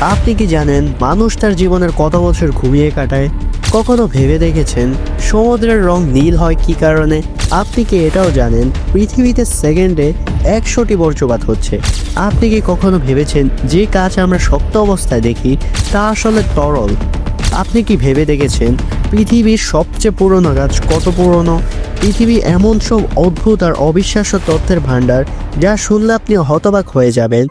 আপনি কি জানেন মানুষ তার জীবনের কত বছর ঘুমিয়ে কাটায়? কখনো ভেবে দেখেছেন সমুদ্রের রং নীল হয় কী কারণে? আপনি কি এটাও জানেন পৃথিবীতে সেকেন্ডে 100টি বজ্রপাত হচ্ছে? আপনি কি কখনো ভেবেছেন যে কাজ আমরা শক্ত অবস্থায় দেখি তা আসলে তরল? আপনি কি ভেবে দেখেছেন পৃথিবীর সবচেয়ে পুরনো গাছ কত পুরনো? পৃথিবী এমন সব অদ্ভুত আর অবিশ্বাস্য তথ্যের ভাণ্ডার যা শুনলে আপনি হতবাক হয়ে যাবেন।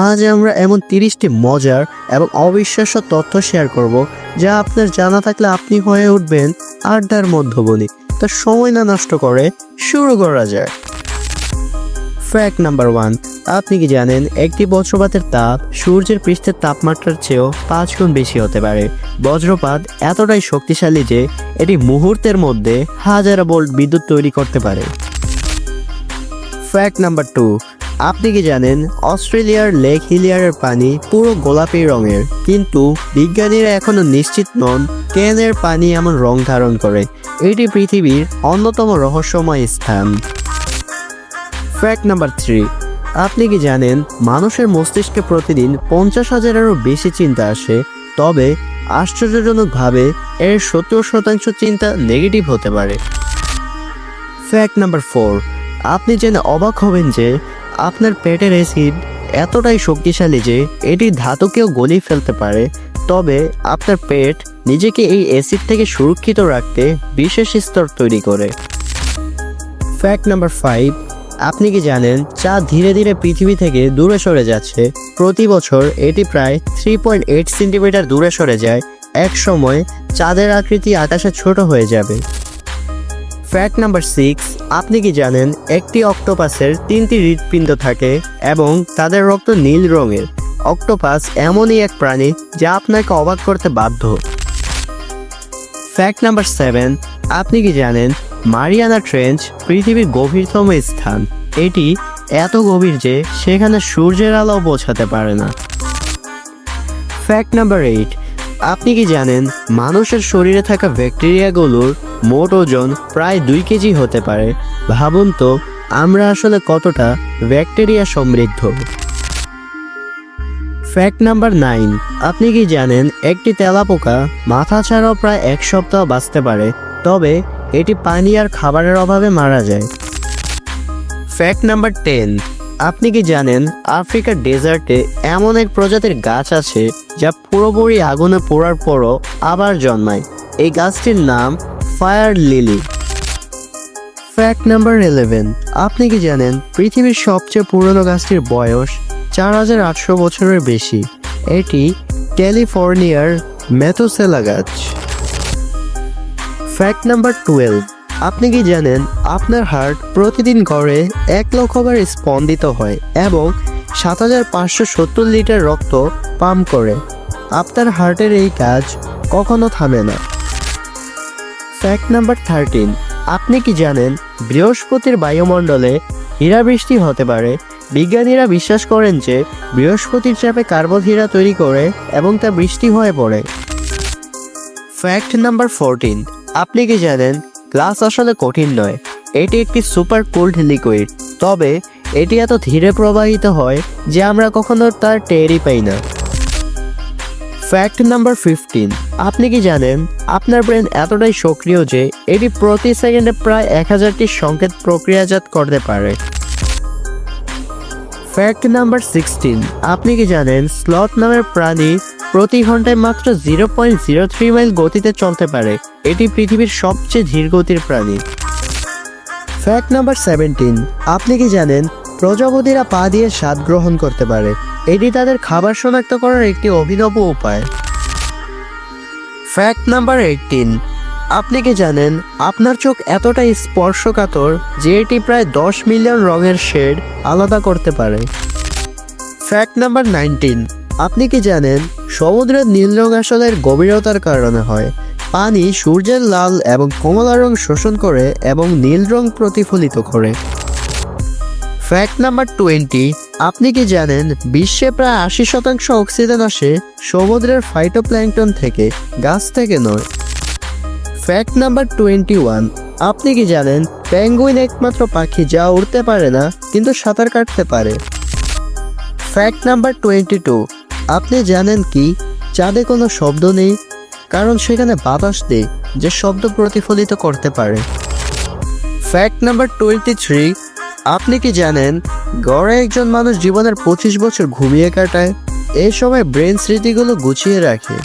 আজ আমরা এমন 30টি মজার এবং অবিশ্বাস্য তথ্য শেয়ার করব যা আপনার জানা থাকলে আপনি হয়ে উঠবেন আড্ডার মধ্যবলি। তা সময় না নষ্ট করে শুরু করা যায়। ফ্যাক্ট নাম্বার 1, আপনি কি জানেন একটি বজ্রপাতের তাপ সূর্যের পৃষ্ঠের তাপমাত্রার চেয়েও 5 গুণ বেশি হতে পারে? বজ্রপাত এতটাই শক্তিশালী যে এটি মুহূর্তের মধ্যে হাজার ভোল্ট বিদ্যুৎ তৈরি করতে পারে। ফ্যাক্ট নাম্বার 2, আপনি কি জানেন অস্ট্রেলিয়ার লেক হিলিয়ারের পানি পুরো গোলাপি রঙের, কিন্তু বিজ্ঞানীরা এখনও নিশ্চিত নন কেন এর পানি এমন রং ধারণ করে। এটি পৃথিবীর অন্যতম রহস্যময় স্থান। ফ্যাক্ট নাম্বার 3, আপনি কি জানেন মানুষের মস্তিষ্কে প্রতিদিন 50,000-এরও বেশি চিন্তা আসে, তবে আশ্চর্যজনকভাবে এর 70% চিন্তা নেগেটিভ হতে পারে। ফ্যাক্ট নাম্বার 4, আপনি জেনে অবাক হবেন যে আপনার পেটের অ্যাসিড এতটাই শক্তিশালী যে এটি ধাতুকেও গলিয়ে ফেলতে পারে, তবে আপনার পেট নিজেকে এই অ্যাসিড থেকে সুরক্ষিত রাখতে বিশেষ স্তর তৈরি করে। ফ্যাক্ট নাম্বার 5, আপনি কি জানেন চাঁদ ধীরে ধীরে পৃথিবী থেকে দূরে সরে যাচ্ছে? প্রতি বছর এটি প্রায় 3.8 সেন্টিমিটার দূরে সরে যায়। এক সময় চাঁদের আকৃতি আকাশে ছোট হয়ে যাবে। ফ্যাক্ট নাম্বার 6, আপনি কি জানেন একটি অক্টোপাসের 3টি হৃৎপিণ্ড থাকে এবং তাদের রক্ত নীল রঙের? অক্টোপাস এমনই এক প্রাণী যা আপনাকে অবাক করতে বাধ্য। ফ্যাক্ট নাম্বার 7, আপনি কি জানেন মারিয়ানা ট্রেঞ্চ পৃথিবীর গভীরতম স্থান? এটি এত গভীর যে সেখানে সূর্যের আলো পৌঁছাতে পারে না। ফ্যাক্ট নাম্বার 8, আপনি কি জানেন মানুষের শরীরে থাকা ব্যাকটেরিয়াগুলোর মোট ওজন প্রায় 2 কেজি হতে পারে? ভাবুন তো আমরা আসলে কতটা ব্যাকটেরিয়া সমৃদ্ধ। ফ্যাক্ট নাম্বার 9, আপনি কি জানেন একটি তেলাপোকা মাথা ছাড়াও প্রায় 1 সপ্তাহ বাঁচতে পারে, তবে এটি পানি আর খাবারের অভাবে মারা যায়। ফ্যাক্ট নাম্বার 10, আপনি কি জানেন আফ্রিকার ডেজার্টে এমন এক প্রজাতির গাছ আছে যা পুরোপুরি আগুনে পোড়ার পরও আবার জন্মায়? এই গাছটির নাম ফায়ার লিলি। ফ্যাক্ট নাম্বার 11, আপনি কি জানেন পৃথিবীর সবচেয়ে পুরনো গাছটির বয়স 4800 বছরের বেশি? এটি ক্যালিফোর্নিয়ার মেথোসেলা গাছ। ফ্যাক্ট নাম্বার 12, আপনি কি জানেন আপনার হার্ট প্রতিদিন গড়ে 1 লক্ষ বার স্পন্দিত হয় এবং 7570 লিটার রক্ত পাম্প করে? আপনার হার্টের এই কাজ কখনো থামে না। ফ্যাক্ট নাম্বার 13, আপনি কি জানেন বৃহস্পতির বায়ুমণ্ডলে হীরাবৃষ্টি হতে পারে? বিজ্ঞানীরা বিশ্বাস করেন যে বৃহস্পতির চাপে কার্বন হীরা তৈরি করে এবং তা বৃষ্টি হয়ে পড়ে। ফ্যাক্ট নাম্বার 14, আপনি কি জানেন গ্লাস আসলে কঠিন নয়, এটি একটি সুপার কোল্ড লিকুইড, তবে এটি এত ধীরে প্রবাহিত হয় যে আমরা কখনো তার টেরই পাই না। ফ্যাক্ট নাম্বার 15, আপনি কি জানেন আপনার ব্রেন এতটাই সক্রিয় যে এটি প্রতি সেকেন্ডে প্রায় 1000টি সংকেত প্রক্রিয়াজাত করতে পারে। ফ্যাক্ট নাম্বার 16, আপনি কি জানেন স্লথ নামের প্রাণী প্রতি ঘন্টায় মাত্র 0.03 মাইল গতিতে চলতে পারে? এটি পৃথিবীর সবচেয়ে ধীর গতির প্রাণী। ফ্যাক্ট নাম্বার 17, আপনি কি জানেন প্রজাপতিরা পা দিয়ে স্বাদ গ্রহণ করতে পারে? এটি তাদের খাবার শনাক্ত করার একটি অভিনব উপায়। ফ্যাক্ট নাম্বার 18, আপনি কি জানেন আপনার চোখ এতটাই স্পর্শকাতর যে এটি প্রায় 10 মিলিয়ন রঙের শেড আলাদা করতে পারে। ফ্যাক্ট নাম্বার 19, আপনি কি জানেন সমুদ্রের নীল রং আসলে এর গভীরতার কারণে হয়? পানি সূর্যের লাল এবং কমলা রং শোষণ করে এবং নীল রং প্রতিফলিত করে। ফ্যাক্ট নাম্বার 20, আপনি কি জানেন বিশ্বে প্রায় 80% অক্সিজেন আসে সমুদ্রের ফাইটোপ্ল্যাঙ্কটন থেকে, গাছ থেকে নয়। ফ্যাক্ট নাম্বার 21, আপনি কি জানেন পেঙ্গুইন একমাত্র পাখি যা উড়তে পারে না কিন্তু সাঁতার কাটতে পারে। ফ্যাক্ট নাম্বার 22, আপনি জানেন কি চাঁদে কোনো শব্দ নেই, কারণ সেখানে বাতাস নেই যে শব্দ প্রতিফলিত করতে পারে। ফ্যাক্ট নাম্বার 23, আপনি কি জানেন গড়ে একজন মানুষ জীবনের 25 বছর ঘুমিয়ে কাটায়? এই সময় ব্রেন স্মৃতিগুলো গুছিয়ে রাখে।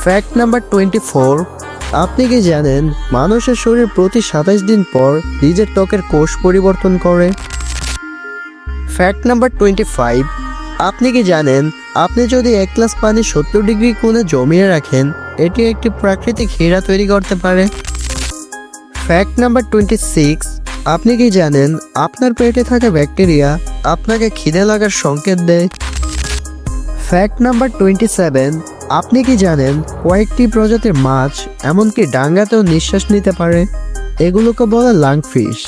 ফ্যাক্ট নাম্বার 24, আপনি কি জানেন মানুষের শরীর প্রতি 27 দিন পর নিজের ত্বকের কোষ পরিবর্তন করে? ফ্যাক্ট নাম্বার 25, আপনি কি জানেন আপনি যদি 1 গ্লাস পানি 70 ডিগ্রি কোণে জমিয়ে রাখেন, এটি একটি প্রাকৃতিক হীরা তৈরি করতে পারে? ফ্যাক্ট নাম্বার 26, আপনি কি জানেন আপনার পেটে থাকা ব্যাকটেরিয়া আপনাকে খিদে লাগার সংকেত দেয়? ফ্যাক্ট নাম্বার 27, আপনি কি জানেন কয়েকটি প্রজাতির মাছ এমনকি ডাঙ্গাতেও নিঃশ্বাস নিতে পারে? এগুলোকে বলে লাংফিশ।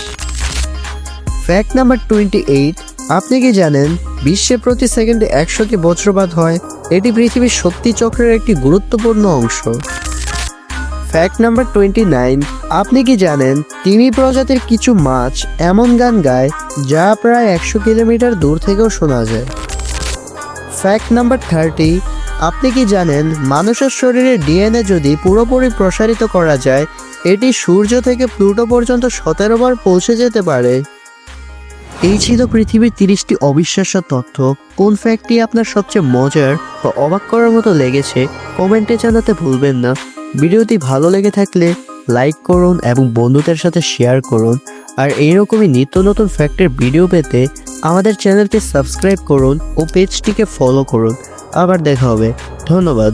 ফ্যাক্ট নাম্বার 28, আপনি কি জানেন বিশ্বে প্রতি সেকেন্ডে 100টি বজ্রপাত হয়? এটি পৃথিবীর শক্তি চক্রের একটি গুরুত্বপূর্ণ অংশ। ফ্যাক্ট নাম্বার 29, আপনি কি জানেন তিমি প্রজাতির কিছু মাছ এমন গান গায় যা প্রায় 100 কিলোমিটার দূর থেকেও শোনা যায়? ফ্যাক্ট নাম্বার 30, আপনি কি জানেন মানুষের শরীরে ডিএনএ যদি পুরোপুরি প্রসারিত করা যায়, এটি সূর্য থেকে প্লুটো পর্যন্ত 17 বার পৌঁছে যেতে পারে? এই ছিল পৃথিবীর 30টি অবিশ্বাস্য তথ্য। কোন ফ্যাক্টটি আপনার সবচেয়ে মজার বা অবাক করার মতো লেগেছে কমেন্টে জানাতে ভুলবেন না। ভিডিওটি ভালো লেগে থাকলে লাইক করুন এবং বন্ধুদের সাথে শেয়ার করুন। আর এইরকমই নিত্য নতুন ফ্যাক্টের ভিডিও পেতে আমাদের চ্যানেলটি সাবস্ক্রাইব করুন ও পেজটিকে ফলো করুন। আবার দেখা হবে। ধন্যবাদ।